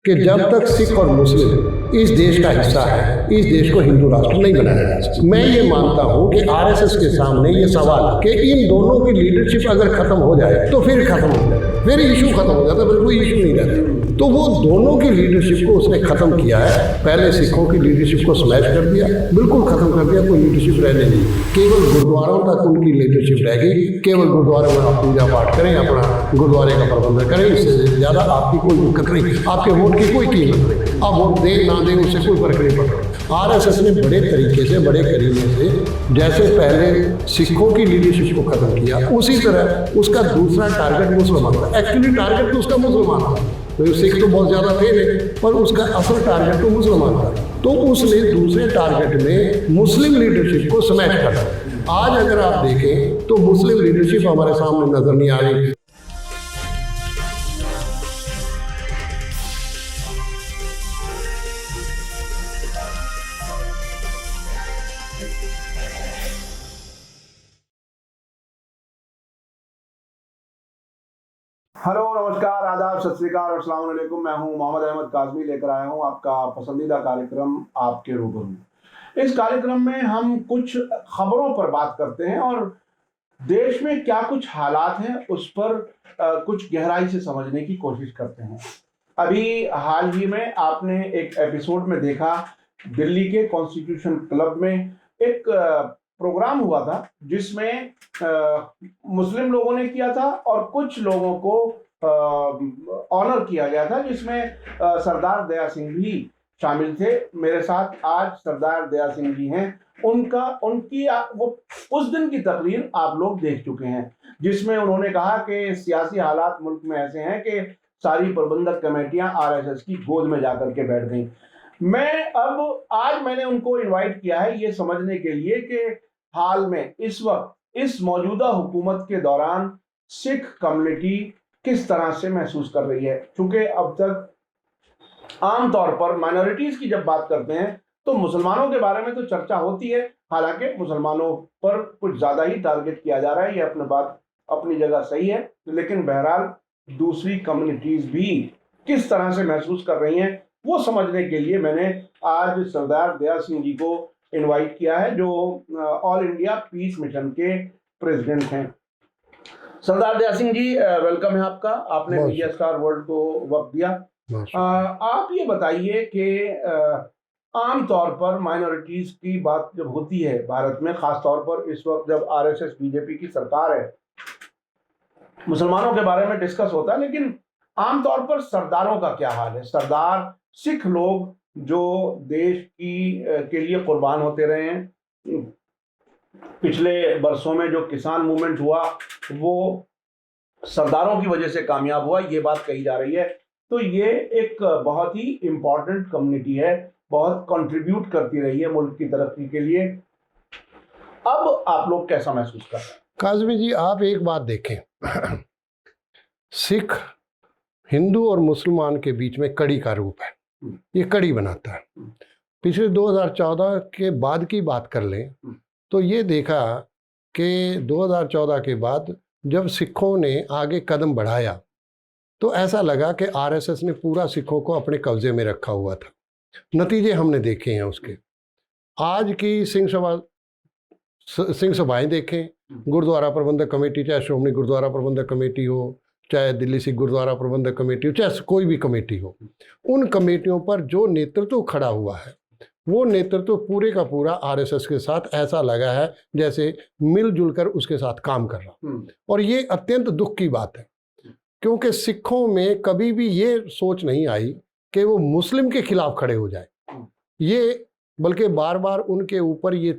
कि जब तक सिख और मुस्लिम इस देश का हिस्सा है, इस देश को हिंदू राष्ट्र नहीं बनाया जा सकता। मैं ये मानता हूँ कि आरएसएस के सामने ये सवाल कि इन दोनों की लीडरशिप अगर खत्म हो जाए तो फिर खत्म हो जाए, फिर इशू खत्म हो जाता है, फिर कोई इशू नहीं रहता। तो वो दोनों की लीडरशिप को उसने खत्म किया है। पहले सिखों की लीडरशिप को स्मैश कर दिया, बिल्कुल खत्म कर दिया, कोई लीडरशिप रहने नहीं। केवल गुरुद्वारों तक उनकी लीडरशिप रह गई। केवल गुरुद्वारों में आप पूजा पाठ करें, अपना गुरुद्वारे का प्रबंधन करें, इससे ज़्यादा आपकी कोई दिक्कत नहीं, आपके वोट की कोई कीमत नहीं। आप वोट दें ना दें उससे कोई फर्क नहीं पड़ता। आरएसएस ने बड़े तरीके से, बड़े करीने से, जैसे पहले सिखों की लीडरशिप को खत्म किया, उसी तरह उसका दूसरा टारगेट मुसलमान था। एक्चुअली टारगेट तो उसका मुसलमान था, तो सिख तो बहुत ज़्यादा थे नहीं, पर उसका असल टारगेट तो मुसलमान था। तो उसने दूसरे टारगेट में मुस्लिम लीडरशिप को स्मैश करा। आज अगर आप देखें तो मुस्लिम लीडरशिप हमारे सामने नजर नहीं आ रही। हेलो, नमस्कार, आदाब, सत श्री अकाल और अस्सलाम वालेकुम। मैं हूं मोहम्मद अहमद काज़मी, लेकर आया हूं आपका पसंदीदा कार्यक्रम आपके रूबरू। इस कार्यक्रम में हम कुछ खबरों पर बात करते हैं और देश में क्या कुछ हालात हैं उस पर कुछ गहराई से समझने की कोशिश करते हैं। अभी हाल ही में आपने एक एपिसोड में देखा, दिल्ली के कॉन्स्टिट्यूशन क्लब में एक प्रोग्राम हुआ था जिसमें मुस्लिम लोगों ने किया था और कुछ लोगों को ऑनर किया गया था, जिसमें सरदार दया सिंह भी शामिल थे। मेरे साथ आज सरदार दया सिंह जी हैं। उनकी वो उस दिन की तकरीर आप लोग देख चुके हैं, जिसमें उन्होंने कहा कि सियासी हालात मुल्क में ऐसे हैं कि सारी प्रबंधक कमेटियां आरएसएस की गोद में जाकर के बैठ गई। आज मैंने उनको इनवाइट किया है ये समझने के लिए कि हाल में इस वक्त इस मौजूदा हुकूमत के दौरान सिख कम्युनिटी किस तरह से महसूस कर रही है। क्योंकि अब तक आमतौर पर माइनॉरिटीज की जब बात करते हैं तो मुसलमानों के बारे में तो चर्चा होती है, हालांकि मुसलमानों पर कुछ ज्यादा ही टारगेट किया जा रहा है, ये अपनी बात अपनी जगह सही है, लेकिन बहरहाल दूसरी कम्युनिटीज भी किस तरह से महसूस कर रही हैं वो समझने के लिए मैंने आज सरदार दया सिंह जी को इनवाइट किया है, जो ऑल इंडिया पीस मिशन के प्रेसिडेंट हैं। सरदार दया सिंह जी, वेलकम है आपका। आपने मीडिया स्टार वर्ल्ड को वक्त दिया। आप ये बताइए कि आमतौर पर माइनॉरिटीज की बात जब होती है भारत में, खास तौर पर इस वक्त जब आरएसएस बीजेपी की सरकार है, मुसलमानों के बारे में डिस्कस होता है, लेकिन आमतौर पर सरदारों का क्या हाल है? सरदार सिख लोग जो देश के लिए कुर्बान होते रहे हैं, पिछले बरसों में जो किसान मूवमेंट हुआ वो सरदारों की वजह से कामयाब हुआ, ये बात कही जा रही है। तो ये एक बहुत ही इंपॉर्टेंट कम्युनिटी है, बहुत कंट्रीब्यूट करती रही है मुल्क की तरक्की के लिए। अब आप लोग कैसा महसूस कर रहे हैं? काज़मी जी, आप एक बात देखें, सिख हिंदू और मुसलमान के बीच में कड़ी का रूप है, ये कड़ी बनाता है। पिछले 2014 के बाद की बात कर लें तो ये देखा कि 2014 के बाद जब सिखों ने आगे कदम बढ़ाया तो ऐसा लगा कि आरएसएस ने पूरा सिखों को अपने कब्जे में रखा हुआ था। नतीजे हमने देखे हैं उसके। आज की सिंह सभाएं देखें, गुरुद्वारा प्रबंधक कमेटी, चाहे श्रोमणी गुरुद्वारा प्रबंधक कमेटी हो, चाहे दिल्ली सिख गुरुद्वारा प्रबंधक कमेटी हो, चाहे कोई भी कमेटी हो, उन कमेटियों पर जो नेतृत्व खड़ा हुआ है वो नेतृत्व पूरे का पूरा आरएसएस के साथ ऐसा लगा है जैसे मिलजुल कर उसके साथ काम कर रहा। और ये अत्यंत दुख की बात है, क्योंकि सिखों में कभी भी ये सोच नहीं आई कि वो मुस्लिम के खिलाफ खड़े हो जाए। ये बल्कि बार बार उनके ऊपर ये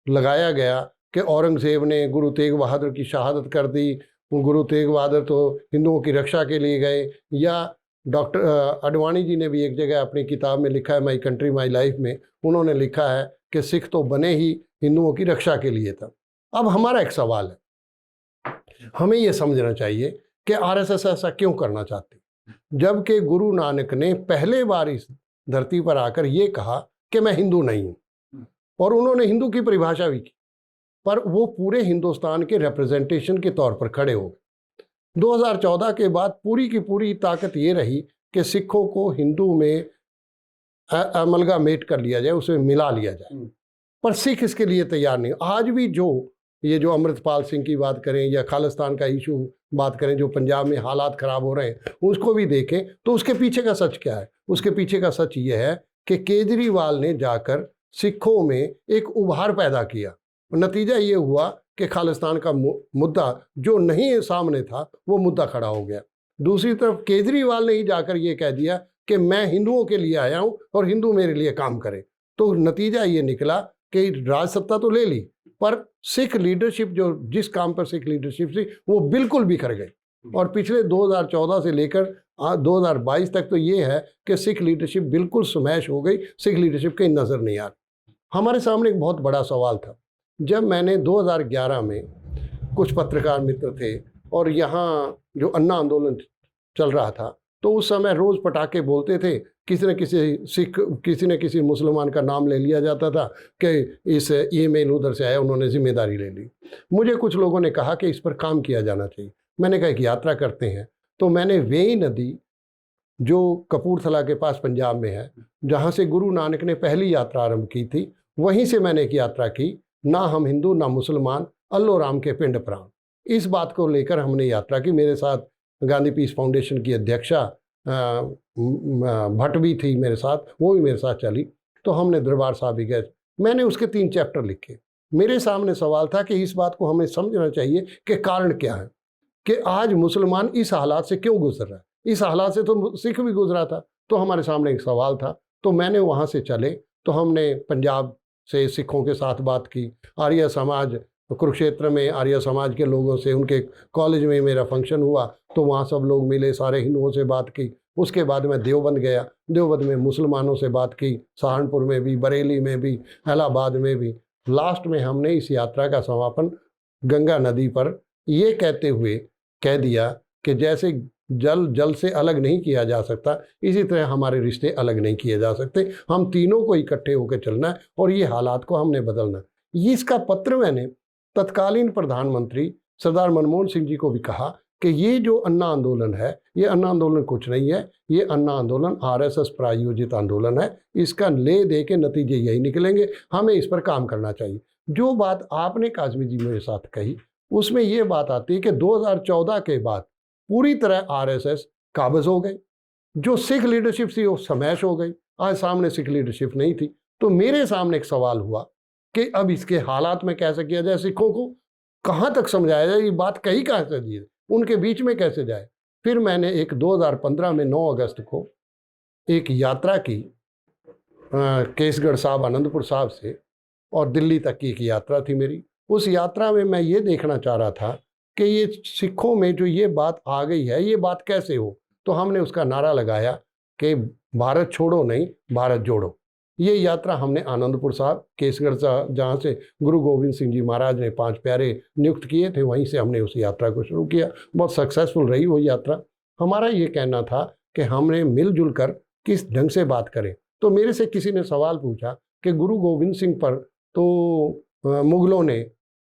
लगाया गया कि औरंगजेब ने गुरु तेग बहादुर की शहादत कर दी, गुरु तेग बहादुर तो हिंदुओं की रक्षा के लिए गए, या डॉक्टर अडवाणी जी ने भी एक जगह अपनी किताब में लिखा है, माई कंट्री माई लाइफ में, उन्होंने लिखा है कि सिख तो बने ही हिंदुओं की रक्षा के लिए था। अब हमारा एक सवाल है, हमें ये समझना चाहिए कि आरएसएस ऐसा क्यों करना चाहती, जबकि गुरु नानक ने पहले बार इस धरती पर आकर ये कहा कि मैं हिंदू नहीं हूँ, और उन्होंने हिंदू की परिभाषा भी की, पर वो पूरे हिंदुस्तान के रिप्रेजेंटेशन के तौर पर खड़े हो गए। 2014 के बाद पूरी की पूरी ताकत ये रही कि सिखों को हिंदू में अमलगामेट कर लिया जाए, उसमें मिला लिया जाए, पर सिख इसके लिए तैयार नहीं। आज भी जो अमृतपाल सिंह की बात करें या खालिस्तान का इशू बात करें, जो पंजाब में हालात ख़राब हो रहे हैं, उसको भी देखें तो उसके पीछे का सच क्या है। उसके पीछे का सच ये है कि केजरीवाल ने जाकर सिखों में एक उभार पैदा किया। नतीजा ये हुआ कि खालिस्तान का मुद्दा जो नहीं सामने था वो मुद्दा खड़ा हो गया। दूसरी तरफ केजरीवाल ने ही जाकर ये कह दिया कि मैं हिंदुओं के लिए आया हूँ और हिंदू मेरे लिए काम करें। तो नतीजा ये निकला कि राज सत्ता तो ले ली, पर सिख लीडरशिप जो जिस काम पर सिख लीडरशिप थी वो बिल्कुल बिखर गई। और पिछले 2014 से लेकर 2022 तक तो ये है कि सिख लीडरशिप बिल्कुल स्मैश हो गई, सिख लीडरशिप कहीं नज़र नहीं आ रही। हमारे सामने एक बहुत बड़ा सवाल था। जब मैंने 2011 में, कुछ पत्रकार मित्र थे और यहाँ जो अन्ना आंदोलन चल रहा था, तो उस समय रोज़ पटाखे बोलते थे, किसी न किसी सिख, किसी न किसी मुसलमान का नाम ले लिया जाता था कि इस ईमेल उधर से आया, उन्होंने जिम्मेदारी ले ली। मुझे कुछ लोगों ने कहा कि इस पर काम किया जाना चाहिए। मैंने कहा एक यात्रा करते हैं। तो मैंने वेई नदी जो कपूरथला के पास पंजाब में है, जहाँ से गुरु नानक ने पहली यात्रा आरंभ की थी, वहीं से मैंने एक यात्रा की। ना हम हिंदू ना मुसलमान, अल्लो राम के पिंड प्राण, इस बात को लेकर हमने यात्रा की। मेरे साथ गांधी पीस फाउंडेशन की अध्यक्षा भट्ट भी थी मेरे साथ, वो भी मेरे साथ चली। तो हमने दरबार साहब भी गए। मैंने उसके 3 चैप्टर लिखे। मेरे सामने सवाल था कि इस बात को हमें समझना चाहिए कि कारण क्या है कि आज मुसलमान इस हालात से क्यों गुजर रहा है। इस हालात से तो सिख भी गुजरा था। तो हमारे सामने एक सवाल था। तो मैंने वहाँ से चले तो हमने पंजाब से सिखों के साथ बात की, आर्य समाज, कुरुक्षेत्र में आर्य समाज के लोगों से, उनके कॉलेज में मेरा फंक्शन हुआ तो वहाँ सब लोग मिले, सारे हिंदुओं से बात की। उसके बाद मैं देवबंद गया, देवबंद में मुसलमानों से बात की, सहारनपुर में भी, बरेली में भी, इलाहाबाद में भी। लास्ट में हमने इस यात्रा का समापन गंगा नदी पर ये कहते हुए कह दिया कि जैसे जल से अलग नहीं किया जा सकता, इसी तरह हमारे रिश्ते अलग नहीं किए जा सकते। हम तीनों को इकट्ठे होकर चलना है और ये हालात को हमने बदलना है। ये इसका पत्र मैंने तत्कालीन प्रधानमंत्री सरदार मनमोहन सिंह जी को भी कहा कि ये जो अन्ना आंदोलन है, ये अन्ना आंदोलन कुछ नहीं है, ये अन्ना आंदोलन आरएसएस प्रायोजित आंदोलन है। इसका ले दे के नतीजे यही निकलेंगे, हमें इस पर काम करना चाहिए। जो बात आपने काज़मी जी मेरे साथ कही, उसमें ये बात आती है कि 2014 के बाद पूरी तरह आरएसएस काबज़ हो गई। जो सिख लीडरशिप थी वो समैश हो गई। आज सामने सिख लीडरशिप नहीं थी। तो मेरे सामने एक सवाल हुआ कि अब इसके हालात में कैसे किया जाए, सिखों को कहाँ तक समझाया जाए, ये बात कहीं कहाँ से दी, उनके बीच में कैसे जाए। फिर मैंने एक 2015 में 9 अगस्त को एक यात्रा की केसगढ़ साहब, आनंदपुर साहब से, और दिल्ली तक की एक यात्रा थी मेरी। उस यात्रा में मैं ये देखना चाह रहा था कि ये सिखों में जो ये बात आ गई है, ये बात कैसे हो। तो हमने उसका नारा लगाया कि भारत छोड़ो नहीं, भारत जोड़ो। ये यात्रा हमने आनंदपुर साहब, केसगढ़ जहाँ से गुरु गोविंद सिंह जी महाराज ने 5 प्यारे नियुक्त किए थे, वहीं से हमने उस यात्रा को शुरू किया। बहुत सक्सेसफुल रही वो यात्रा। हमारा ये कहना था कि हमने मिलजुल कर किस ढंग से बात करें। तो मेरे से किसी ने सवाल पूछा कि गुरु गोविंद सिंह पर तो मुगलों ने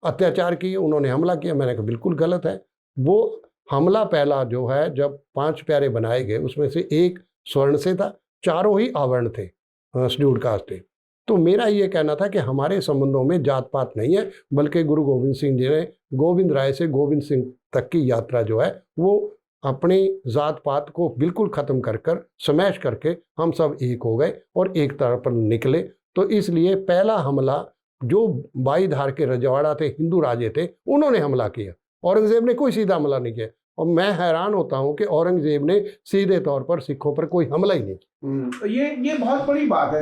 अत्याचार किए, उन्होंने हमला किया। मैंने कहा बिल्कुल गलत है। वो हमला पहला जो है, जब 5 प्यारे बनाए गए, उसमें से एक स्वर्ण से था, चारों ही आवरण थे, शेड्यूल्ड कास्ट थे। तो मेरा ये कहना था कि हमारे संबंधों में जात पात नहीं है, बल्कि गुरु गोविंद सिंह जी ने गोविंद राय से गोविंद सिंह तक की यात्रा जो है वो अपनी जात पात को बिल्कुल ख़त्म कर स्मैश करके हम सब एक हो गए और एक तरफ पर निकले। तो इसलिए पहला हमला जो बाईधार के रजवाड़ा थे, हिंदू राजे थे, उन्होंने हमला किया। औरंगजेब ने कोई सीधा हमला नहीं किया। और मैं हैरान होता हूँ कि औरंगजेब ने सीधे तौर पर सिखों पर कोई हमला ही नहीं किया। ये बहुत बड़ी बात है।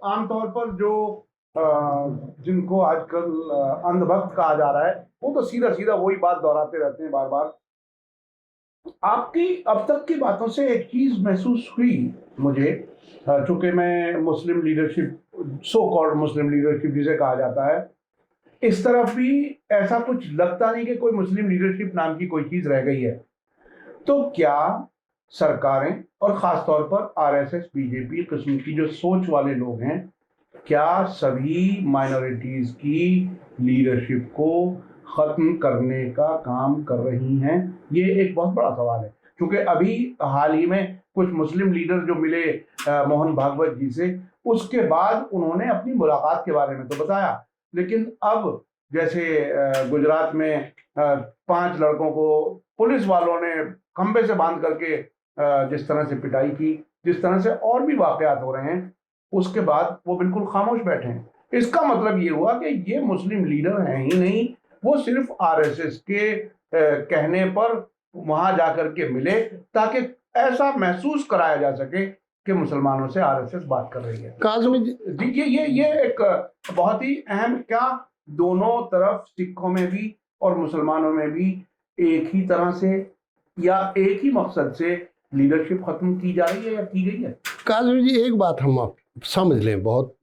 आमतौर पर जो जिनको आजकल अंधभक्त कहा जा रहा है, वो तो सीधा सीधा वही बात दोहराते रहते हैं बार बार। आपकी अब तक की बातों से एक चीज महसूस हुई मुझे, चूंकि मैं मुस्लिम लीडरशिप, सो कॉल्ड मुस्लिम लीडरशिप जिसे कहा जाता है, इस तरफ भी ऐसा कुछ लगता नहीं कि कोई मुस्लिम लीडरशिप नाम की कोई चीज रह गई है। तो क्या सरकारें और खासतौर पर आरएसएस, बीजेपी किस्म की जो सोच वाले लोग हैं, क्या सभी माइनॉरिटीज की लीडरशिप को खत्म करने का काम कर रही हैं? ये एक बहुत बड़ा सवाल है, क्योंकि अभी हाल ही में कुछ मुस्लिम लीडर जो मिले मोहन भागवत जी से, उसके बाद उन्होंने अपनी मुलाकात के बारे में तो बताया, लेकिन अब जैसे गुजरात में 5 लड़कों को पुलिस वालों ने खंबे से बांध करके जिस तरह से पिटाई की, जिस तरह से और भी वाकयात हो रहे हैं, उसके बाद वो बिल्कुल खामोश बैठे हैं। इसका मतलब ये हुआ कि ये मुस्लिम लीडर हैं ही नहीं, वो सिर्फ आरएसएस के कहने पर वहां जाकर के मिले ताकि ऐसा महसूस कराया जा सके कि मुसलमानों से आरएसएस बात कर रही है। काज़मी जी, ये एक बहुत ही अहम, क्या दोनों तरफ सिखों में भी और मुसलमानों में भी एक ही तरह से या एक ही मकसद से लीडरशिप खत्म की जा रही है या की गई है? काज़मी जी, एक बात हम आप समझ लें, बहुत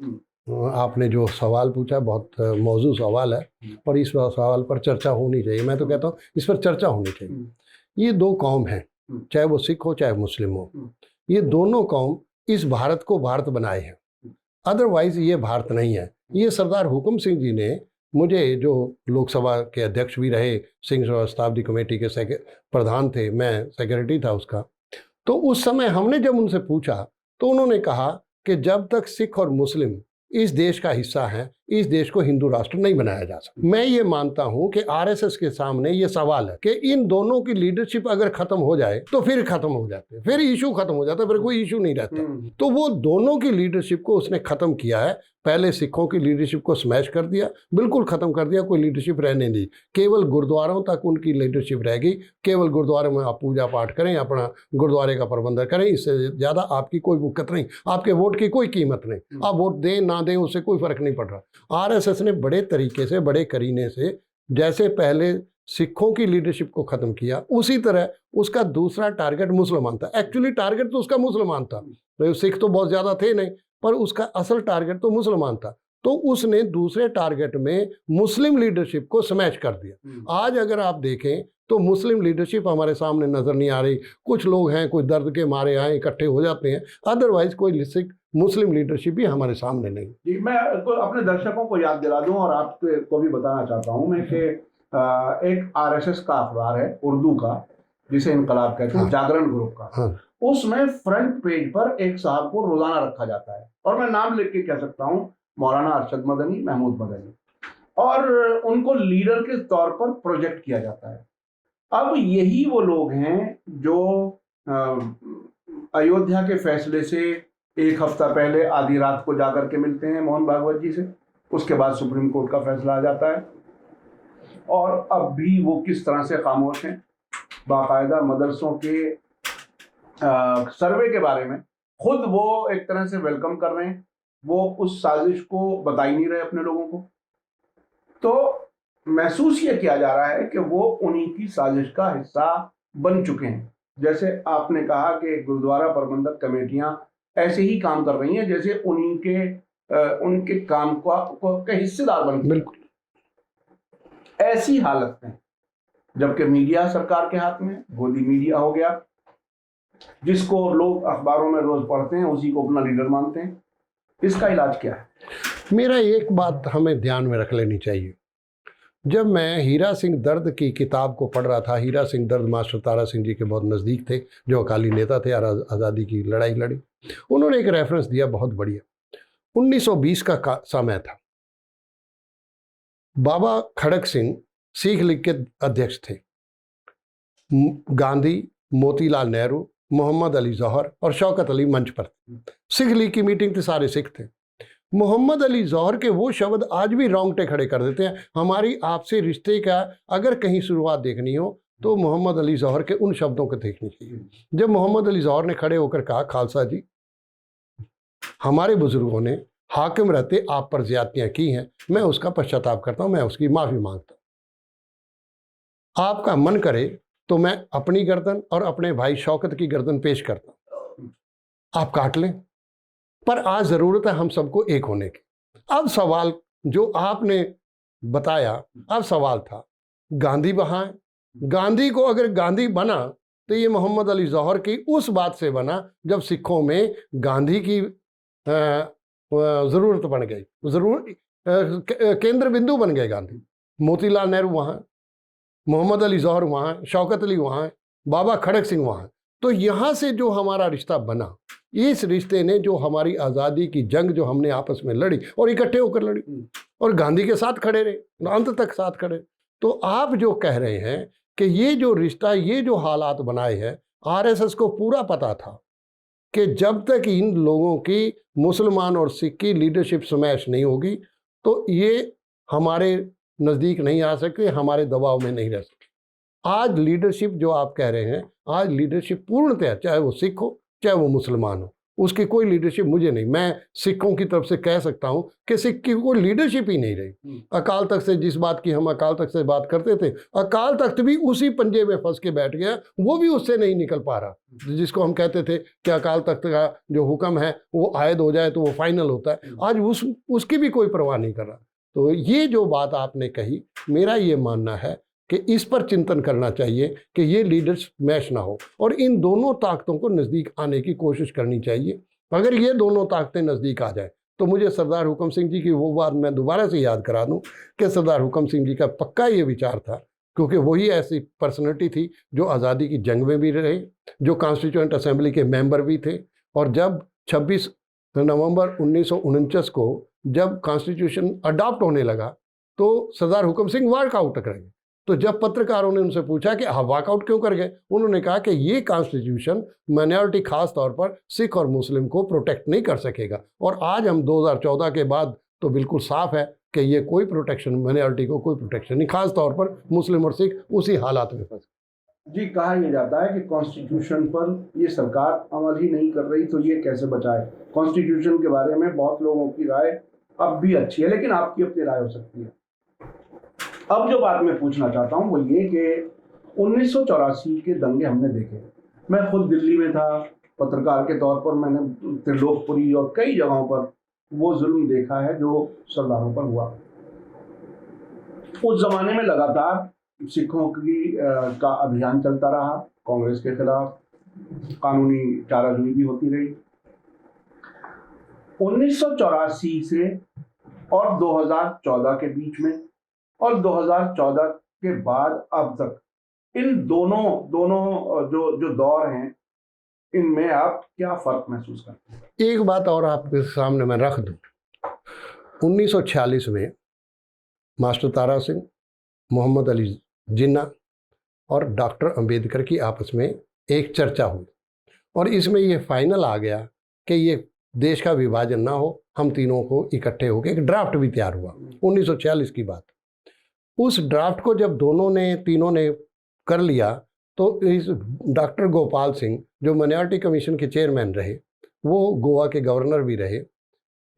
आपने जो सवाल पूछा बहुत मौजूद सवाल है और इस सवाल पर चर्चा होनी चाहिए। मैं तो कहता हूँ इस पर चर्चा होनी चाहिए। ये 2 कौम हैं, चाहे वो सिख हो चाहे मुस्लिम हो, ये दोनों कौम इस भारत को भारत बनाए हैं, अदरवाइज ये भारत नहीं है। ये सरदार हुकुम सिंह जी ने मुझे, जो लोकसभा के अध्यक्ष भी रहे, सिंह शताब्दी कमेटी के प्रधान थे, मैं सेक्रेटरी था उसका, तो उस समय हमने जब उनसे पूछा तो उन्होंने कहा कि जब तक सिख और मुस्लिम इस देश का हिस्सा है, इस देश को हिंदू राष्ट्र नहीं बनाया जा सकता। मैं ये मानता हूं कि आरएसएस के सामने ये सवाल है कि इन दोनों की लीडरशिप अगर खत्म हो जाए तो फिर खत्म हो जाते हैं, फिर इशू खत्म हो जाता है, फिर कोई इशू नहीं रहता। तो वो दोनों की लीडरशिप को उसने खत्म किया है। पहले सिखों की लीडरशिप को स्मैश कर दिया, बिल्कुल खत्म कर दिया, कोई लीडरशिप रहने नहीं, केवल गुरुद्वारों तक उनकी लीडरशिप रह गई। केवल गुरुद्वारे में आप पूजा पाठ करें, अपना गुरुद्वारे का प्रबंधन करें, इससे ज़्यादा आपकी कोई दिक्कत नहीं, आपके वोट की कोई कीमत नहीं, आप वोट दें ना दें उससे कोई फर्क नहीं पड़ रहा। आरएसएस ने बड़े तरीके से, बड़े करीने से, जैसे पहले सिखों की लीडरशिप को खत्म किया, उसी तरह उसका दूसरा टारगेट मुसलमान था। एक्चुअली टारगेट तो उसका मुसलमान था, तो सिख तो बहुत ज़्यादा थे नहीं, पर उसका असल टारगेट तो मुसलमान था। तो उसने दूसरे टारगेट में मुस्लिम लीडरशिप को स्मैश कर दिया। आज अगर आप देखें तो मुस्लिम लीडरशिप हमारे सामने नजर नहीं आ रही। कुछ लोग हैं, कुछ दर्द के मारे आए इकट्ठे हो जाते हैं, अदरवाइज कोई सिख मुस्लिम लीडरशिप भी हमारे सामने नहीं। जी, मैं अपने दर्शकों को याद दिला दूं और आपको भी बताना चाहता हूं मैं कि एक आरएसएस का अखबार है उर्दू का, जिसे इनकलाब कहते हैं, जागरण ग्रुप का, उसमें फ्रंट पेज पर एक साहब को रोजाना रखा जाता है, और मैं नाम लिख के कह सकता हूं, मौलाना अरशद मदनी, महमूद मदनी, और उनको लीडर के तौर पर प्रोजेक्ट किया जाता है। अब यही वो लोग हैं जो अयोध्या के फैसले से 1 हफ्ता पहले आधी रात को जाकर के मिलते हैं मोहन भागवत जी से, उसके बाद सुप्रीम कोर्ट का फैसला आ जाता है, और अब भी वो किस तरह से खामोश हैं। बाकायदा मदरसों के सर्वे के बारे में खुद वो एक तरह से वेलकम कर रहे हैं, वो उस साजिश को बता ही नहीं रहे अपने लोगों को। तो महसूस ये किया जा रहा है कि वो उन्हीं की साजिश का हिस्सा बन चुके हैं। जैसे आपने कहा कि गुरुद्वारा प्रबंधक कमेटियां ऐसे ही काम कर रही हैं जैसे उन्हीं के उनके काम के हिस्सेदार बन गए। बिल्कुल ऐसी हालत में, जबकि मीडिया सरकार के हाथ में, गोदी मीडिया हो गया, जिसको लोग अखबारों में रोज पढ़ते हैं उसी को अपना लीडर मानते हैं, इसका इलाज क्या है? मेरा एक बात हमें ध्यान में रख लेनी चाहिए। जब मैं हीरा सिंह दर्द की किताब को पढ़ रहा था, हीरा सिंह दर्द मास्टर तारा सिंह जी के बहुत नज़दीक थे, जो अकाली नेता थे, आज़ादी की लड़ाई लड़ी। उन्होंने एक रेफरेंस दिया बहुत बढ़िया। 1920 का समय था, बाबा खड़क सिंह सिख लीग के अध्यक्ष थे, गांधी, मोतीलाल नेहरू, मोहम्मद अली जौहर और शौकत अली मंच पर थे। सिख लीग की मीटिंग थी, सारे सिख थे। मोहम्मद अली जौहर के वो शब्द आज भी रोंगटे खड़े कर देते हैं। हमारी आपसे रिश्ते का अगर कहीं शुरुआत देखनी हो तो मोहम्मद अली जौहर के उन शब्दों को देखनी चाहिए, जब मोहम्मद अली जौहर ने खड़े होकर कहा, खालसा जी, हमारे बुजुर्गों ने हाकिम रहते आप पर ज्यादतियां की हैं, मैं उसका पश्चाताप करता हूं, मैं उसकी माफी मांगता हूं। आपका मन करे तो मैं अपनी गर्दन और अपने भाई शौकत की गर्दन पेश करता हूं, आप काट लें, पर आज जरूरत है हम सबको एक होने की। अब सवाल जो आपने बताया, अब सवाल था गांधी वहां है, गांधी को अगर गांधी बना तो ये मोहम्मद अली जौहर की उस बात से बना जब सिखों में गांधी की जरूरत बन गई, केंद्र बिंदु बन गए गांधी। मोतीलाल नेहरू वहां, मोहम्मद अली जौहर वहां, शौकत अली वहां, बाबा खड़क सिंह वहां। तो यहाँ से जो हमारा रिश्ता बना, इस रिश्ते ने जो हमारी आज़ादी की जंग जो हमने आपस में लड़ी और इकट्ठे होकर लड़ी और गांधी के साथ खड़े रहे, अंत तक साथ खड़े। तो आप जो कह रहे हैं कि ये जो रिश्ता, ये जो हालात बनाए हैं, आरएसएस को पूरा पता था कि जब तक इन लोगों की मुसलमान और सिख की लीडरशिप स्मैश नहीं होगी तो ये हमारे नज़दीक नहीं आ सकते, हमारे दबाव में नहीं रह सकते। आज लीडरशिप जो आप कह रहे हैं, आज लीडरशिप पूर्णतः, चाहे वो सिख हो चाहे वो मुसलमान हो, उसकी कोई लीडरशिप मुझे नहीं। मैं सिखों की तरफ से कह सकता हूं कि सिख की कोई लीडरशिप ही नहीं रही। अकाल तख्त से जिस बात की हम अकाल तख्त से बात करते थे, अकाल तख्त भी उसी पंजे में फंस के बैठ गया, वो भी उससे नहीं निकल पा रहा। जिसको हम कहते थे कि अकाल तख्त का जो हुक्म है वो आयद हो जाए तो वो फाइनल होता है, आज उसकी भी कोई परवाह नहीं कर रहा। तो ये जो बात आपने कही, मेरा ये मानना है कि इस पर चिंतन करना चाहिए कि ये लीडर्स मैच ना हो और इन दोनों ताकतों को नज़दीक आने की कोशिश करनी चाहिए। अगर ये दोनों ताकतें नज़दीक आ जाए तो मुझे सरदार हुकम सिंह जी की वो बात मैं दोबारा से याद करा दूं कि सरदार हुकम सिंह जी का पक्का ये विचार था, क्योंकि वही ऐसी पर्सनैलिटी थी जो आज़ादी की जंग में भी रहे, जो कॉन्स्टिट्यूएंट असेंबली के मेंबर भी थे। और जब 26 नवंबर 1949 को जब कॉन्स्टिट्यूशन अडॉप्ट होने लगा तो सरदार हुकम सिंह वॉकआउट कर गए। तो जब पत्रकारों ने उनसे पूछा कि हाँ वॉकआउट क्यों कर गए, उन्होंने कहा कि ये कॉन्स्टिट्यूशन माइनॉरिटी खास तौर पर सिख और मुस्लिम को प्रोटेक्ट नहीं कर सकेगा। और आज हम 2014 के बाद तो बिल्कुल साफ है कि ये कोई प्रोटेक्शन, माइनॉरिटी को कोई प्रोटेक्शन नहीं, खास तौर पर मुस्लिम और सिख उसी हालात में फंस। जी, कहा यह जाता है कि कॉन्स्टिट्यूशन पर ये सरकार अमल ही नहीं कर रही तो ये कैसे बचाए। कॉन्स्टिट्यूशन के बारे में बहुत लोगों की राय अब भी अच्छी है, लेकिन आपकी अपनी राय हो सकती है। अब जो बात मैं पूछना चाहता हूँ वो ये कि 1984 के दंगे हमने देखे। मैं खुद दिल्ली में था, पत्रकार के तौर पर मैंने त्रिलोकपुरी और कई जगहों पर वो जुल्म देखा है जो सरदारों पर हुआ। उस जमाने में लगातार सिखों की का अभियान चलता रहा, कांग्रेस के खिलाफ कानूनी चाराजोई भी होती रही। 1984 से और 2014 के बीच में और 2014 के बाद अब तक इन दोनों जो दौर हैं, इनमें आप क्या फर्क महसूस करते हैं? एक बात और आपके सामने मैं रख दूं। 1946 में मास्टर तारा सिंह, मोहम्मद अली जिन्ना और डॉक्टर अंबेडकर की आपस में एक चर्चा हुई और इसमें ये फाइनल आ गया कि ये देश का विभाजन ना हो, हम तीनों को इकट्ठे होकर एक ड्राफ्ट भी तैयार हुआ। 1946 की बात। उस ड्राफ्ट को जब तीनों ने कर लिया तो इस डॉक्टर गोपाल सिंह जो माइनॉरिटी कमीशन के चेयरमैन रहे, वो गोवा के गवर्नर भी रहे,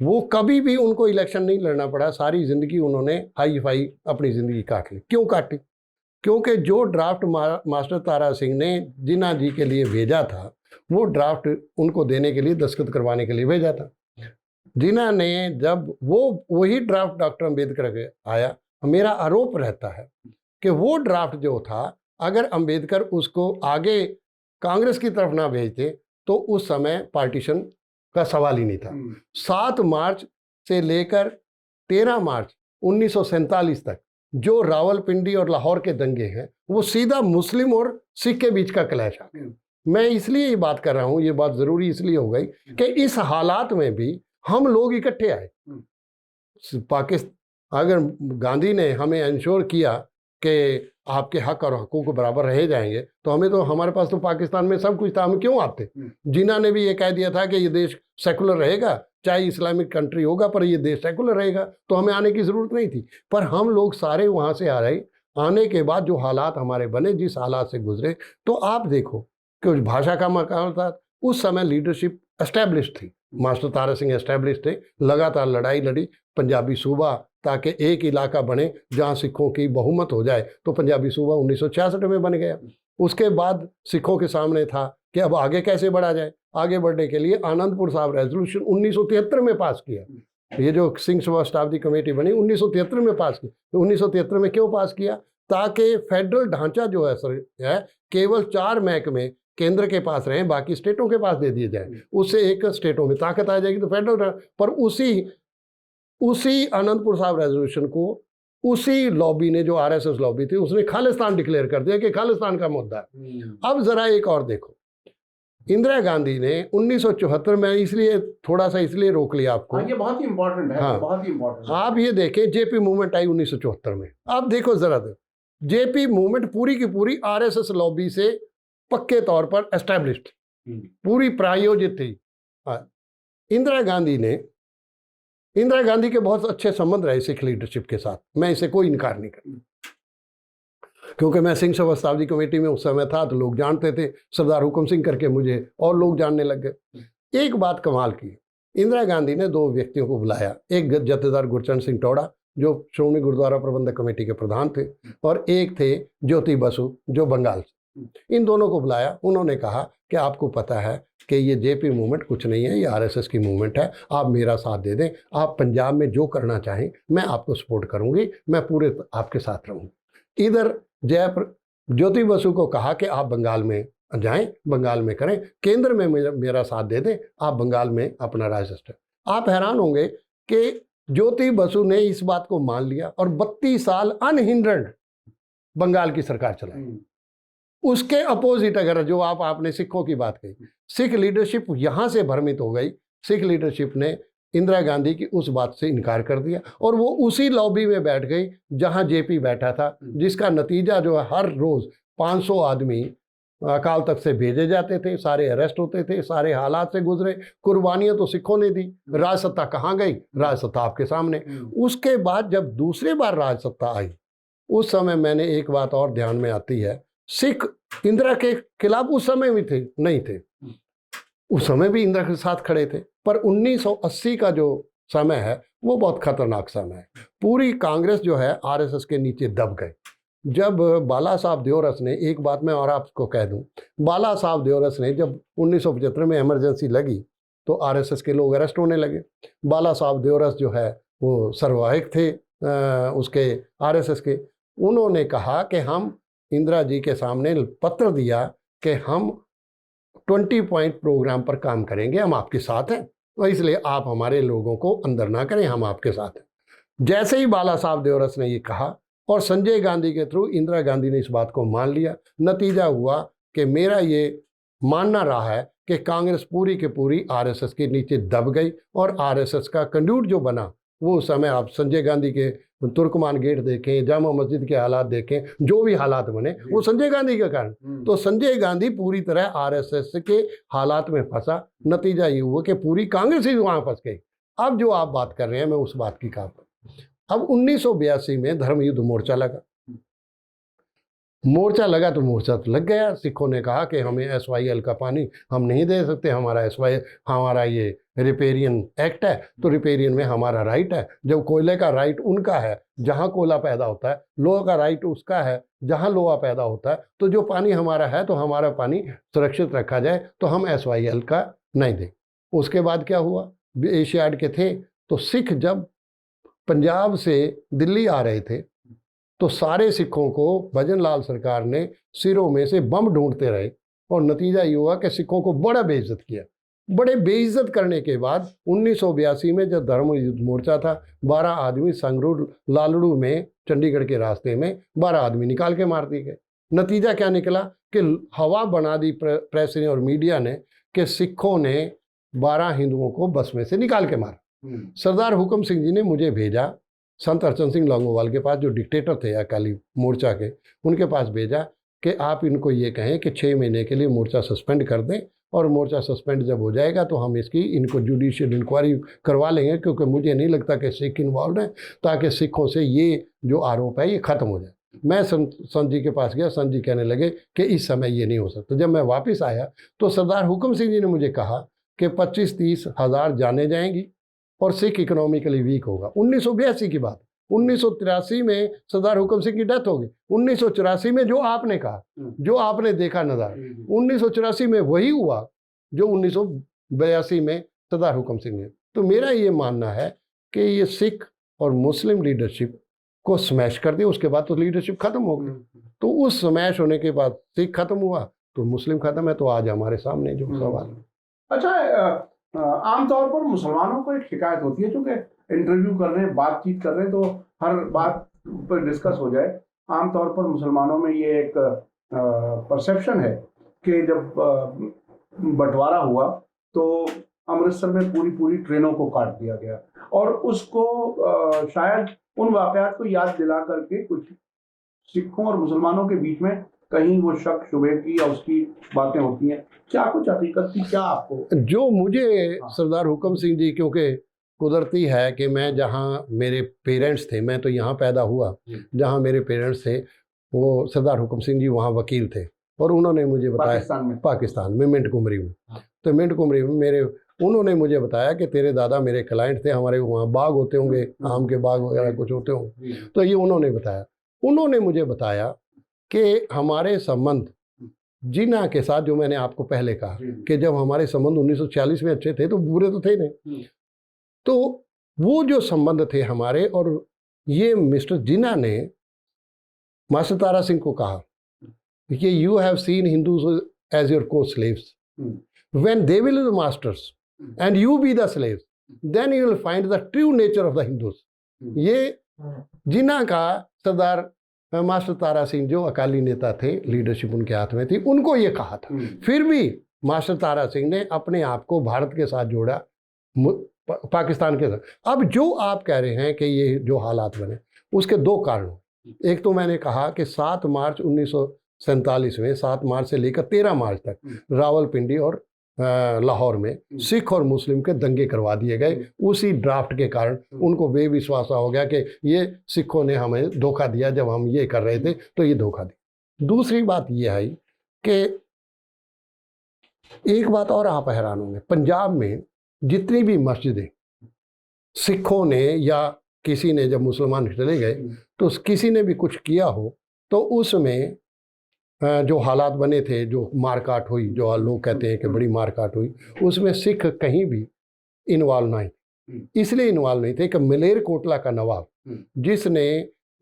वो कभी भी उनको इलेक्शन नहीं लड़ना पड़ा। सारी ज़िंदगी उन्होंने हाई फाई अपनी ज़िंदगी काट ली। क्यों काटी? क्योंकि जो ड्राफ्ट मास्टर तारा सिंह ने जिन्ना जी के लिए भेजा था, वो ड्राफ्ट उनको देने के लिए, दस्तखत करवाने के लिए भेजा था। जिन्ना ने जब वही ड्राफ्ट डॉक्टर अंबेडकर के आया, मेरा आरोप रहता है कि वो ड्राफ्ट जो था, अगर अंबेडकर उसको आगे कांग्रेस की तरफ ना भेजते तो उस समय पार्टीशन का सवाल ही नहीं था। 7 मार्च से लेकर 13 मार्च 1947 तक जो रावलपिंडी और लाहौर के दंगे हैं, वो सीधा मुस्लिम और सिख के बीच का क्लैश आ गया। मैं इसलिए ये बात कर रहा हूँ, ये बात ज़रूरी इसलिए हो गई कि इस हालात में भी हम लोग इकट्ठे आए। पाकिस्तान, अगर गांधी ने हमें इंश्योर किया कि आपके हक और हकूक़ बराबर रहे जाएंगे, तो हमारे पास तो पाकिस्तान में सब कुछ था, हम क्यों आते? जिन्ना ने भी ये कह दिया था कि ये देश सेकुलर रहेगा, चाहे इस्लामिक कंट्री होगा पर ये देश सेकुलर रहेगा, तो हमें आने की ज़रूरत नहीं थी। पर हम लोग सारे वहाँ से आ रहे, आने के बाद जो हालात हमारे बने, जिस हालात से गुजरे, तो आप देखो कि भाषा का मकान था। उस समय लीडरशिप एस्टैब्लिश थी, मास्टर तारा सिंह एस्टैब्लिश थे, लगातार लड़ाई लड़ी पंजाबी सूबा, ताकि एक इलाका बने जहाँ सिखों की बहुमत हो जाए। तो पंजाबी सूबा 1966 में बन गया। उसके बाद सिखों के सामने था कि अब आगे कैसे बढ़ा जाए। आगे बढ़ने के लिए आनंदपुर साहब रेजोल्यूशन 1973 में पास किया। ये जो सिंह सभा शताब्दी कमेटी बनी 1973 में पास की। तो 1973 में क्यों पास किया? ताकि फेडरल ढांचा जो है केवल 4 महकमे केंद्र के पास रहे, बाकी स्टेटों के पास दे दिए जाए। उससे एक स्टेटों में ताकत आ जाएगी तो फेडरल पर उसी आनंदपुर साहब रेजोल्यूशन को उसी लॉबी ने, जो आरएसएस लॉबी थी, उसने खालिस्तान डिक्लेयर कर दिया कि खालिस्तान का मुद्दा है। अब जरा एक और देखो, इंदिरा गांधी ने 1974 में, इसलिए थोड़ा सा इसलिए रोक लिया आपको। हाँ, ये बहुत ही इंपॉर्टेंट है। हाँ। बहुत ही इंपॉर्टेंट है। आप ये देखें, जेपी मूवमेंट आई 1974 में। आप देखो जरा, जेपी मूवमेंट पूरी की पूरी आरएसएस लॉबी से पक्के तौर पर एस्टैब्लिश्ड, पूरी प्रायोजित थी। इंदिरा गांधी के बहुत अच्छे संबंध रहे सिख लीडरशिप के साथ, मैं इसे कोई इनकार नहीं करता, क्योंकि मैं सिंह सभा शताब्दी कमेटी में उस समय था तो लोग जानते थे, सरदार हुक्म सिंह करके मुझे और लोग जानने लग गए। एक बात कमाल की, इंदिरा गांधी ने दो व्यक्तियों को बुलाया, एक जत्थेदार गुरचरण सिंह टोडा जो श्रोमणी गुरुद्वारा प्रबंधक कमेटी के प्रधान थे, और एक थे ज्योति बसु जो बंगाल से। इन दोनों को बुलाया, उन्होंने कहा कि आपको पता है कि ये जेपी मूवमेंट कुछ नहीं है, ये आरएसएस की मूवमेंट है, आप मेरा साथ दे दें, आप पंजाब में जो करना चाहें मैं आपको सपोर्ट करूंगी, मैं पूरे आपके साथ रहूंगी। इधर ज्योति बसु को कहा कि आप बंगाल में जाएं, बंगाल में करें, केंद्र में मेरा साथ दे दें, आप बंगाल में अपना राज। आप हैरान होंगे कि ज्योति बसु ने इस बात को मान लिया और 32 साल अनहिंड्रेड बंगाल की सरकार चलाई। उसके अपोजिट अगर जो आपने सिखों की बात कही, सिख लीडरशिप यहां से भ्रमित हो गई। सिख लीडरशिप ने इंदिरा गांधी की उस बात से इनकार कर दिया और वो उसी लॉबी में बैठ गई जहां जेपी बैठा था, जिसका नतीजा जो है हर रोज 500 आदमी अकाल तख्त से भेजे जाते थे, सारे अरेस्ट होते थे, सारे हालात से गुजरे। कुर्बानियां तो सिखों ने दी, राजसत्ता कहाँ गई? राजसत्ता आपके सामने। उसके बाद जब दूसरी बार राजसत्ता आई, उस समय मैंने एक बात और ध्यान में आती है, सिख इंदिरा के खिलाफ उस समय भी थे नहीं थे, उस समय भी इंदिरा के साथ खड़े थे, पर 1980 का जो समय है वो बहुत खतरनाक समय है। पूरी कांग्रेस जो है आरएसएस के नीचे दब गई। जब बाला साहब देवरस ने, एक बात मैं और आपको कह दूं, बाला साहब देवरस ने जब 1975 में इमरजेंसी लगी तो आरएसएस के लोग अरेस्ट होने लगे। बाला साहब देवरस जो है वो सर्वाहिक थे उसके आरएसएस के। उन्होंने कहा कि हम इंदिरा जी के सामने पत्र दिया कि हम 20 पॉइंट प्रोग्राम पर काम करेंगे, हम आपके साथ हैं, तो इसलिए आप हमारे लोगों को अंदर ना करें, हम आपके साथ हैं। जैसे ही बाला साहब देवरस ने ये कहा और संजय गांधी के थ्रू इंदिरा गांधी ने इस बात को मान लिया, नतीजा हुआ कि मेरा ये मानना रहा है कि कांग्रेस पूरी की पूरी आरएसएस के नीचे दब गई और आरएसएस का कंड्यूट जो बना, वो समय आप संजय गांधी के तुर्कमान गेट देखें, जामा मस्जिद के हालात देखें, जो भी हालात बने वो संजय गांधी के कारण। तो संजय गांधी पूरी तरह आरएसएस के हालात में फंसा। नतीजा ये हुआ कि पूरी कांग्रेस ही वहां फंस गई। अब जो आप बात कर रहे हैं, मैं उस बात की कहा। अब 1982 में धर्म युद्ध मोर्चा लगा तो मोर्चा तो लग गया। सिखों ने कहा कि हमें एसवाईएल का पानी हम नहीं दे सकते, हमारा ये रिपेरियन एक्ट है, तो रिपेरियन में हमारा राइट है। जब कोयले का राइट उनका है जहां कोयला पैदा होता है, लोहा का राइट उसका है जहां लोहा पैदा होता है, तो जो पानी हमारा है तो हमारा पानी सुरक्षित रखा जाए, तो हम एसवाईएल का नहीं दें। उसके बाद क्या हुआ, एशियाड के थे तो सिख जब पंजाब से दिल्ली आ रहे थे तो सारे सिखों को भजन लाल सरकार ने सिरों में से बम ढूंढते रहे और नतीजा ये हुआ कि सिखों को बड़ा बेइज्जत किया। बड़े बेइज्जत करने के बाद 1982 में जब धर्म युद्ध मोर्चा था, 12 आदमी संगरूर लालड़ू में चंडीगढ़ के रास्ते में 12 आदमी निकाल के मार दिए गए। नतीजा क्या निकला कि हवा बना दी प्रेस ने और मीडिया ने कि सिखों ने 12 हिंदुओं को बस में से निकाल के मारा। सरदार हुक्म सिंह जी ने मुझे भेजा संत अर्चन सिंह लौंगोवाल के पास, जो डिक्टेटर थे अकाली मोर्चा के, उनके पास भेजा कि आप इनको ये कहें कि 6 महीने के लिए मोर्चा सस्पेंड कर दें, और मोर्चा सस्पेंड जब हो जाएगा तो हम इनको जुडिशियल इंक्वायरी करवा लेंगे, क्योंकि मुझे नहीं लगता कि सिख इन्वॉल्व हैं, ताकि सिखों से ये जो आरोप है ये ख़त्म हो जाए। मैं संत जी के पास गया, संत जी कहने लगे कि इस समय ये नहीं हो सकता। जब मैं वापस आया तो सरदार हुक्म सिंह जी ने मुझे कहा कि 25-30 हज़ार जाने जाएंगी और सिख इकोनॉमिकली वीक होगा। 1982 की बात। 1983 में सरदार हुक्म सिंह की डेथ हो गई। 1984 में जो आपने कहा, जो आपने देखा नज़ारा, 1984 में वही हुआ जो 1982 में सरदार हुक्म सिंह ने। तो मेरा ये मानना है कि ये सिख और मुस्लिम लीडरशिप को स्मैश कर दिया, उसके बाद तो लीडरशिप खत्म हो गई। तो उस स्मैश होने के बाद सिख खत्म हुआ तो मुस्लिम खत्म है। तो आज हमारे सामने जो सवाल है। अच्छा, आमतौर पर मुसलमानों को एक शिकायत होती है, चूंकि इंटरव्यू कर रहे हैं, बातचीत कर रहे हैं, तो हर बात पर डिस्कस हो जाए। आमतौर पर मुसलमानों में ये एक परसेप्शन है कि जब बंटवारा हुआ तो अमृतसर में पूरी ट्रेनों को काट दिया गया और उसको शायद उन वाकयात को याद दिला करके कुछ सिखों और मुसलमानों के बीच में कहीं वो शक शुबे की या उसकी बातें होती हैं। क्या कुछ हकीकत थी, क्या आपको? जो मुझे सरदार हुकम सिंह जी, क्योंकि कुदरती है कि मैं जहाँ मेरे पेरेंट्स थे, मैं तो यहाँ पैदा हुआ, जहाँ मेरे पेरेंट्स थे वो सरदार हुकम सिंह जी वहाँ वकील थे और उन्होंने मुझे बताया पाकिस्तान में मिंट कुमरी में। तो मिंट कुमरी में उन्होंने मुझे बताया कि तेरे दादा मेरे क्लाइंट थे, हमारे वहाँ बाग होते होंगे, आम के बाग वगैरह कुछ होते होंगे। तो ये उन्होंने मुझे बताया कि हमारे संबंध जिन्ना के साथ, जो मैंने आपको पहले कहा कि जब हमारे संबंध 1946 में अच्छे थे तो बुरे तो थे नहीं, तो वो जो संबंध थे हमारे, और ये मिस्टर जिन्ना ने मास्टर तारा सिंह को कहा कि you have seen Hindus as your को slaves, when they will be the masters and you be the slaves, then you will find the true nature of the Hindus. ये जिन्ना का सरदार मास्टर तारा सिंह, जो अकाली नेता थे, लीडरशिप उनके हाथ में थी, उनको ये कहा था। फिर भी मास्टर तारा सिंह ने अपने आप को भारत के साथ जोड़ा, पाकिस्तान के साथ। अब जो आप कह रहे हैं कि ये जो हालात बने, उसके दो कारण। एक तो मैंने कहा कि 7 मार्च 1947 में, 7 मार्च से लेकर 13 मार्च तक रावलपिंडी और लाहौर में सिख और मुस्लिम के दंगे करवा दिए गए। उसी ड्राफ्ट के कारण उनको बेविश्वास हो गया कि ये सिखों ने हमें धोखा दिया, जब हम ये कर रहे थे तो ये धोखा दिया। दूसरी बात ये आई कि एक बात और आप हैरान होंगे, पंजाब में जितनी भी मस्जिदें सिखों ने या किसी ने, जब मुसलमान चले गए तो किसी ने भी कुछ किया हो तो उसमें जो हालात बने थे, जो मारकाट हुई, जो लोग कहते हैं कि बड़ी मारकाट हुई, उसमें सिख कहीं भी इन्वॉल्व नहीं थे। इसलिए इन्वॉल्व नहीं थे कि मलेरकोटला का नवाब, जिसने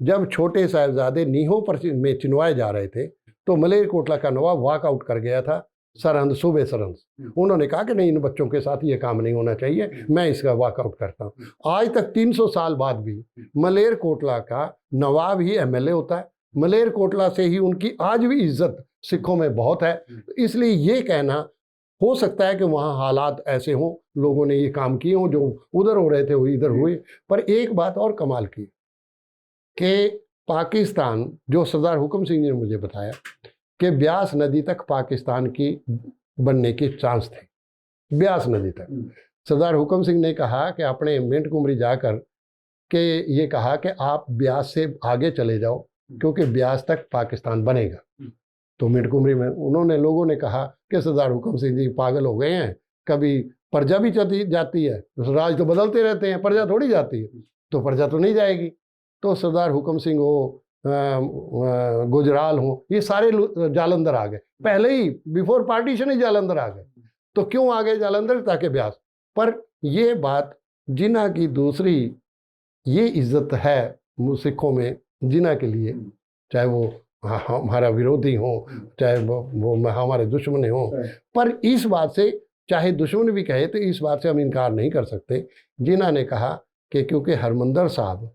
जब छोटे साहिबजादे नीहों पर में चिनवाए जा रहे थे, तो मलेरकोटला का नवाब वॉकआउट कर गया था सरहंद, सूबे सरहंद। उन्होंने कहा कि नहीं, इन बच्चों के साथ ये काम नहीं होना चाहिए, मैं इसका वॉकआउट करता हूँ। आज तक 300 साल बाद भी मलेरकोटला का नवाब ही एमएलए होता है। मलेरकोटला से ही उनकी आज भी इज्जत सिखों में बहुत है। इसलिए ये कहना, हो सकता है कि वहाँ हालात ऐसे हों, लोगों ने ये काम किए हों, जो उधर हो रहे थे वो इधर हुए। पर एक बात और कमाल की कि पाकिस्तान, जो सरदार हुकम सिंह ने मुझे बताया कि ब्यास नदी तक पाकिस्तान की बनने के चांस थे, ब्यास नदी तक। सरदार हुकम सिंह ने कहा कि अपने मिंट कुमरी जाकर के ये कहा कि आप ब्यास से आगे चले जाओ, क्योंकि ब्यास तक पाकिस्तान बनेगा। तो मिंट कुमरी में उन्होंने, लोगों ने कहा कि सरदार हुकम सिंह जी पागल हो गए हैं, कभी प्रजा भी चली जाती है, राज तो बदलते रहते हैं, प्रजा थोड़ी जाती है, तो प्रजा तो नहीं जाएगी। तो सरदार हुकम सिंह हो, गुजराल हो, ये सारे जालंधर आ गए, पहले ही बिफोर पार्टीशन ही जालंधर आ गए। तो क्यों आ गए जालंधर? ताकि ब्यास। पर ये बात जिन्ना की दूसरी ये इज्जत है सिखों में जिन्ना के लिए, चाहे वो हमारा विरोधी हो, चाहे वो हमारे दुश्मन हो। पर इस बात से, चाहे दुश्मन भी कहे, तो इस बात से हम इनकार नहीं कर सकते। जिन्ना ने कहा कि क्योंकि हरमंदर साहब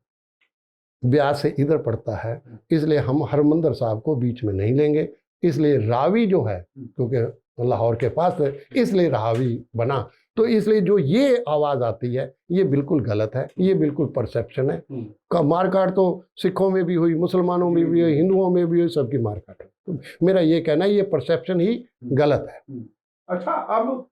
ब्यास से इधर पड़ता है, इसलिए हम हरमंदर साहब को बीच में नहीं लेंगे। इसलिए रावी जो है, क्योंकि लाहौर के पास है, इसलिए रावी बना। तो इसलिए जो ये आवाज़ आती है, ये बिल्कुल गलत है, ये बिल्कुल परसेप्शन है। का मारकाट तो सिखों में भी हुई, मुसलमानों में भी हुई, हिंदुओं में भी हुई, सबकी मारकाट है। तो मेरा ये कहना है, ये परसेप्शन ही गलत है। अच्छा, अब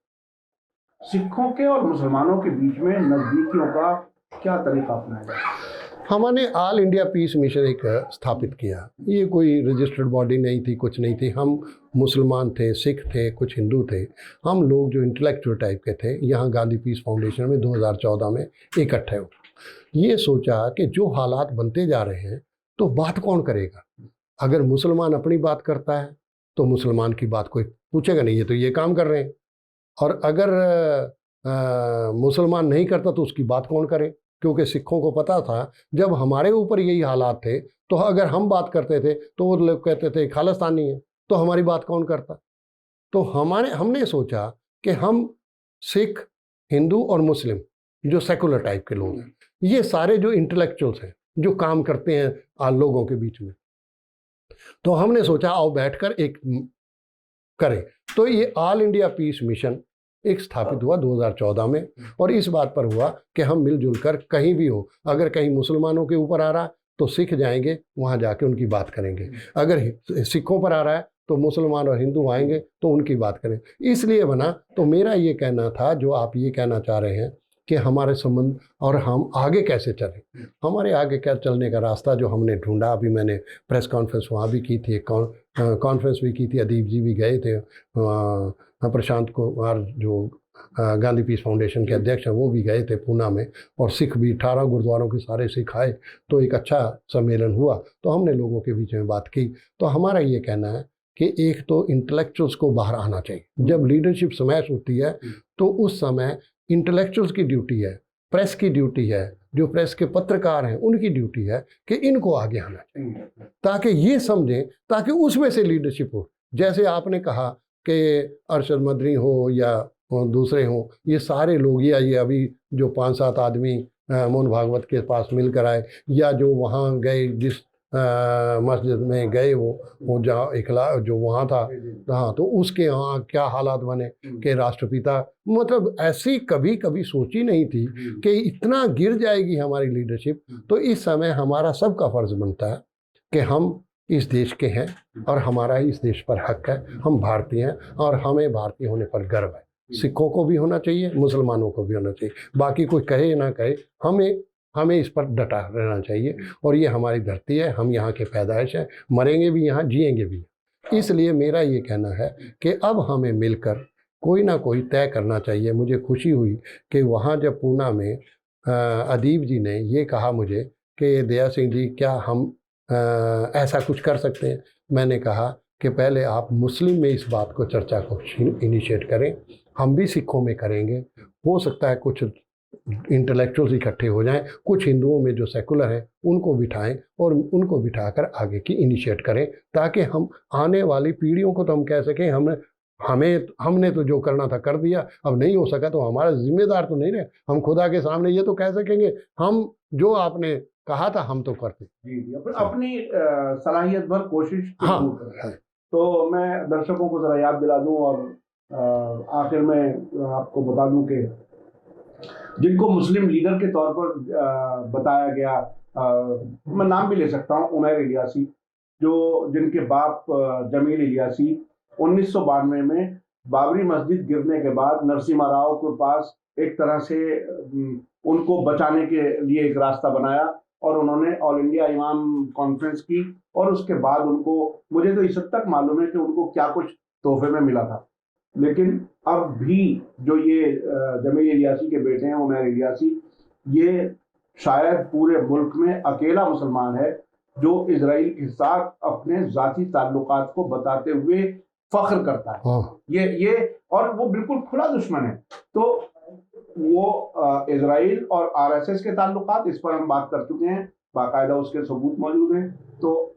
सिखों के और मुसलमानों के बीच में नज़दीकियों का क्या तरीका अपनाया जाए? हमने ऑल इंडिया पीस मिशन एक स्थापित किया। ये कोई रजिस्टर्ड बॉडी नहीं थी, कुछ नहीं थी। हम मुसलमान थे, सिख थे, कुछ हिंदू थे। हम लोग जो इंटेलेक्चुअल टाइप के थे, यहाँ गांधी पीस फाउंडेशन में 2014 में इकट्ठे हो, ये सोचा कि जो हालात बनते जा रहे हैं तो बात कौन करेगा। अगर मुसलमान अपनी बात करता है तो मुसलमान की बात कोई पूछेगा नहीं, ये तो ये काम कर रहे हैं। और अगर मुसलमान नहीं करता तो उसकी बात कौन करे, क्योंकि सिखों को पता था जब हमारे ऊपर यही हालात थे तो अगर हम बात करते थे तो वो लोग कहते थे खालिस्तानी है, तो हमारी बात कौन करता। तो हमने सोचा कि हम सिख, हिंदू और मुस्लिम, जो सेकुलर टाइप के लोग हैं, ये सारे जो इंटेलेक्चुअल्स हैं, जो काम करते हैं लोगों के बीच में, तो हमने सोचा आओ बैठकर एक करें। तो ये ऑल इंडिया पीस मिशन एक स्थापित हुआ 2014 में, और इस बात पर हुआ कि हम मिलजुल कर कहीं भी हो, अगर कहीं मुसलमानों के ऊपर आ रहा तो सिख जाएंगे, वहाँ जाके उनकी बात करेंगे, अगर सिखों पर आ रहा है तो मुसलमान और हिंदू आएंगे तो उनकी बात करें। इसलिए बना। तो मेरा ये कहना था, जो आप ये कहना चाह रहे हैं कि हमारे संबंध और हम आगे कैसे चलें, हमारे आगे क्या चलने का रास्ता जो हमने ढूंढा, अभी मैंने प्रेस कॉन्फ्रेंस वहाँ भी की थी, कॉन्फ्रेंस भी की थी, अदीब जी भी गए थे, प्रशांत कुमार जो गांधी पीस फाउंडेशन के अध्यक्ष हैं वो भी गए थे पूना में, और सिख भी 18 गुरुद्वारों के सारे सिख आए, तो एक अच्छा सम्मेलन हुआ। तो हमने लोगों के बीच में बात की। तो हमारा ये कहना है कि एक तो इंटेलेक्चुअल्स को बाहर आना चाहिए। जब लीडरशिप स्मैश होती है तो उस समय इंटेलेक्चुअल्स की ड्यूटी है, प्रेस की ड्यूटी है, जो प्रेस के पत्रकार हैं उनकी ड्यूटी है कि इनको आगे आना चाहिए, ताकि ये समझें, ताकि उसमें से लीडरशिप हो। जैसे आपने कहा कि अरशद मदनी हो या दूसरे हों, ये सारे लोग, या ये अभी जो 5-7 आदमी मोहन भागवत के पास मिलकर आए, या जो वहाँ गए, जिस मस्जिद में गए वो जहाँ इखला जो वहाँ था, हाँ, तो उसके यहाँ क्या हालात बने कि राष्ट्रपिता, मतलब ऐसी कभी कभी सोची नहीं थी कि इतना गिर जाएगी हमारी लीडरशिप। तो इस समय हमारा सबका फर्ज बनता है कि हम इस देश के हैं और हमारा इस देश पर हक है, हम भारतीय हैं और हमें भारतीय होने पर गर्व है। सिखों को भी होना चाहिए, मुसलमानों को भी होना चाहिए, बाकी कोई कहे ना कहे, हमें इस पर डटा रहना चाहिए। और ये हमारी धरती है, हम यहाँ के पैदाइश हैं, मरेंगे भी यहाँ, जिएंगे भी। इसलिए मेरा ये कहना है कि अब हमें मिलकर कोई ना कोई तय करना चाहिए। मुझे खुशी हुई कि वहाँ जब पूना में अदीब जी ने ये कहा मुझे कि दया सिंह जी क्या हम ऐसा कुछ कर सकते हैं। मैंने कहा कि पहले आप मुस्लिम में इस बात को, चर्चा को इनिशिएट करें, हम भी सिखों में करेंगे, हो सकता है कुछ इंटेलेक्चुअल्स इकट्ठे हो जाएं, कुछ हिंदुओं में जो सेकुलर हैं उनको बिठाएं और उनको बिठाकर आगे की इनिशिएट करें, ताकि हम आने वाली पीढ़ियों को तो हम कह सकें हमने तो जो करना था कर दिया, अब नहीं हो सका तो हमारा जिम्मेदार तो नहीं रहे, हम खुदा के सामने ये तो कह सकेंगे हम जो आपने कहा था हम तो करते। जी, अपनी सलाहियत भर कोशिश हाँ, तो मैं दर्शकों को जरा याद दिला दूं और आखिर में आपको बता दूं कि जिनको मुस्लिम लीडर के तौर पर बताया गया, मैं नाम भी ले सकता हूं, उमैर इलियासी, जिनके बाप जमील इलियासी 1992 में बाबरी मस्जिद गिरने के बाद नरसिम्हा राव के पास एक तरह से उनको बचाने के लिए एक रास्ता बनाया और उन्होंने ऑल इंडिया इमाम कॉन्फ्रेंस की, और उसके बाद उनको, मुझे तो इस हद तक मालूम है कि उनको क्या कुछ तोहफे में मिला था। लेकिन अब भी जो ये जमील इलियासी के बेटे हैं उमैर इलियासी, ये शायद पूरे मुल्क में अकेला मुसलमान है जो इजराइल के साथ अपने जाती ताल्लुकात को बताते हुए फख्र करता है। ये और वो बिल्कुल खुला दुश्मन है। तो वो इजराइल और आरएसएस के ताल्लुकात, इस पर हम बात कर चुके हैं, बाकायदा उसके सबूत मौजूद हैं। तो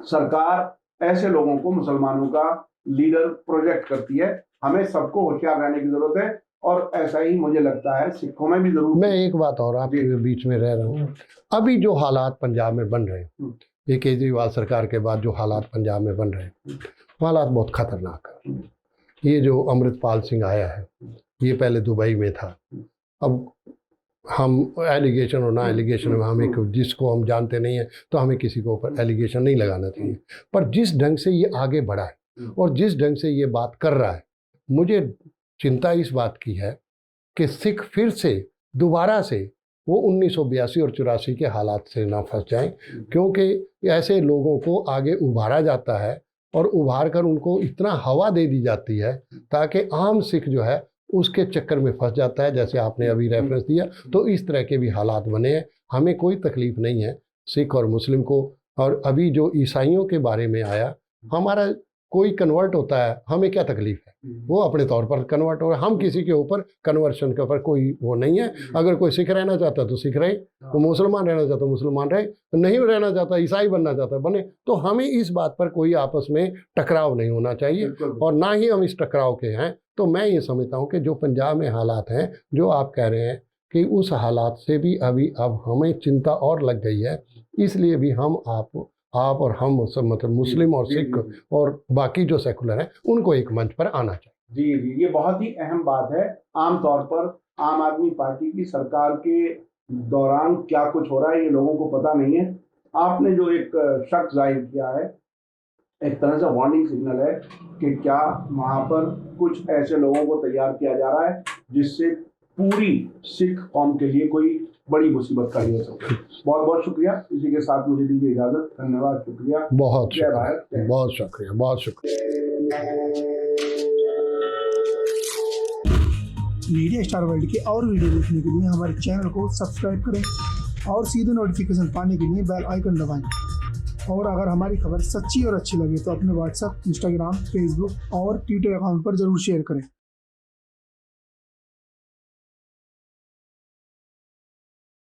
सरकार ऐसे लोगों को, मुसलमानों का लीडर प्रोजेक्ट करती है, हमें सबको होशियार रहने की जरूरत है, और ऐसा ही मुझे लगता है सिखों में भी जरूर। मैं एक बात और आपके बीच में रह रहा हूँ, अभी जो हालात पंजाब में बन रहे हैं, ये केजरीवाल सरकार के बाद जो हालात पंजाब में बन रहे हैं, हालात बहुत खतरनाक है। ये जो अमृतपाल सिंह आया है, ये पहले दुबई में था, अब हम एलिगेशन और ना एलिगेशन में हमें, जिसको हम जानते नहीं हैं तो हमें किसी को ऊपर एलिगेशन नहीं लगाना चाहिए, पर जिस ढंग से ये आगे बढ़ा है और जिस ढंग से ये बात कर रहा है, मुझे चिंता इस बात की है कि सिख फिर से दोबारा से वो 1982 और 84 के हालात से ना फंस जाएं, क्योंकि ऐसे लोगों को आगे उभारा जाता है और उभार कर उनको इतना हवा दे दी जाती है ताकि आम सिख जो है उसके चक्कर में फंस जाता है, जैसे आपने अभी रेफरेंस दिया। तो इस तरह के भी हालात बने हैं। हमें कोई तकलीफ नहीं है सिख और मुस्लिम को। और अभी जो ईसाइयों के बारे में आया, हमारा कोई कन्वर्ट होता है, हमें क्या तकलीफ है, वो अपने तौर पर कन्वर्ट हो रहा है, हम किसी के ऊपर कन्वर्शन के ऊपर कोई वो नहीं है। अगर कोई सिख रहना चाहता है तो सिख रहे, वो मुसलमान रहना चाहता है मुसलमान रहे, नहीं रहना चाहता ईसाई बनना चाहता है बने। तो हमें इस बात पर कोई आपस में टकराव नहीं होना चाहिए और ना ही हम इस टकराव के हैं। तो मैं ये समझता हूँ कि जो पंजाब में हालात हैं, जो आप कह रहे हैं कि उस हालात से भी अभी अब हमें चिंता और लग गई है, इसलिए भी हम आप आप और हम सब मतलब मुस्लिम और जी, सिख जी, जी। और बाकी जो सेकुलर हैं उनको एक मंच पर आना चाहिए। जी जी, ये बहुत ही अहम बात है। आमतौर पर आम आदमी पार्टी की सरकार के दौरान क्या कुछ हो रहा है ये लोगों को पता नहीं है। आपने जो एक शक जाहिर किया है, एक तरह से वार्निंग सिग्नल है कि क्या वहाँ पर कुछ ऐसे लोगों को तैयार किया जा रहा है जिससे पूरी सिख कौम के लिए कोई बड़ी मुसीबत खड़ी हो सकती है। बहुत बहुत शुक्रिया। इसी के साथ मुझे दीजिए इजाजत। धन्यवाद, शुक्रिया। बहुत जय भारत, शुक्रिया, जय बहुत शुक्रिया, बहुत शुक्रिया। मीडिया स्टार वर्ल्ड के और वीडियो देखने के लिए हमारे चैनल को सब्सक्राइब करें और सीधे नोटिफिकेशन पाने के लिए बेल आइकन दबाएं। और अगर हमारी खबर सच्ची और अच्छी लगे तो अपने व्हाट्सएप, इंस्टाग्राम, फेसबुक और ट्विटर अकाउंट पर ज़रूर शेयर करें।